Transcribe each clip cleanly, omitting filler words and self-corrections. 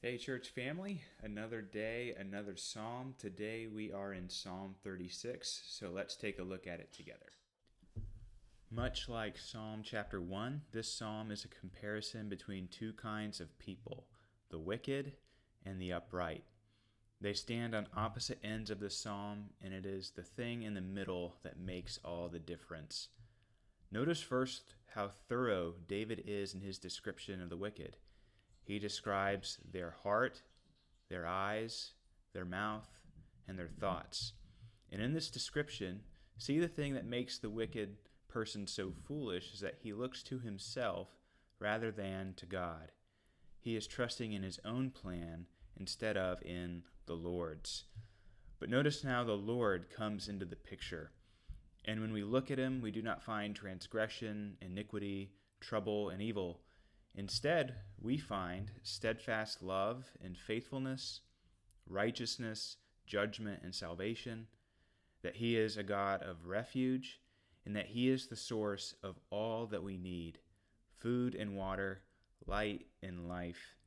Hey, church family, another day, another psalm. Today we are in Psalm 36, so let's take a look at it together. Much like Psalm chapter 1, this psalm is a comparison between two kinds of people, the wicked and the upright. They stand on opposite ends of the psalm, and it is the thing in the middle that makes all the difference. Notice first how thorough David is in his description of the wicked. He describes their heart, their eyes, their mouth, and their thoughts. And in this description, see the thing that makes the wicked person so foolish is that he looks to himself rather than to God. He is trusting in his own plan instead of in the Lord's. But notice now the Lord comes into the picture. And when we look at him, we do not find transgression, iniquity, trouble, and evil. Instead, we find steadfast love and faithfulness, righteousness, judgment, and salvation, that he is a God of refuge, and that he is the source of all that we need, food and water, light and life.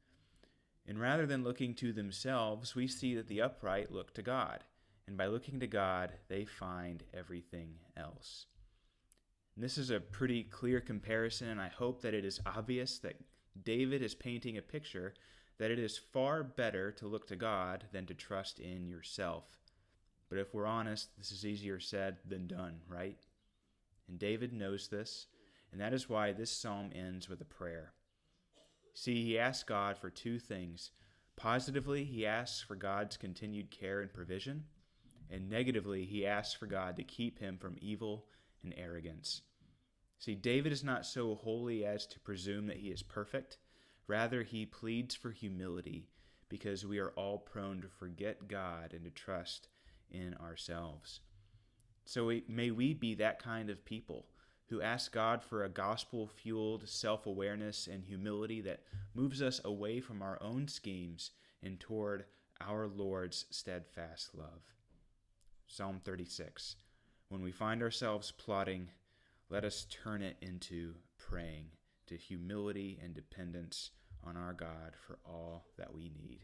And rather than looking to themselves, we see that the upright look to God, and by looking to God, they find everything else. And this is a pretty clear comparison, and I hope that it is obvious that David is painting a picture that it is far better to look to God than to trust in yourself. But if we're honest, this is easier said than done, right? And David knows this, and that is why this psalm ends with a prayer. See, he asks God for two things. Positively, he asks for God's continued care and provision, and negatively, he asks for God to keep him from evil and arrogance. See, David is not so holy as to presume that he is perfect. Rather, he pleads for humility because we are all prone to forget God and to trust in ourselves. So may we be that kind of people who ask God for a gospel-fueled self-awareness and humility that moves us away from our own schemes and toward our Lord's steadfast love. Psalm 36. When we find ourselves plotting, let us turn it into praying, to humility and dependence on our God for all that we need.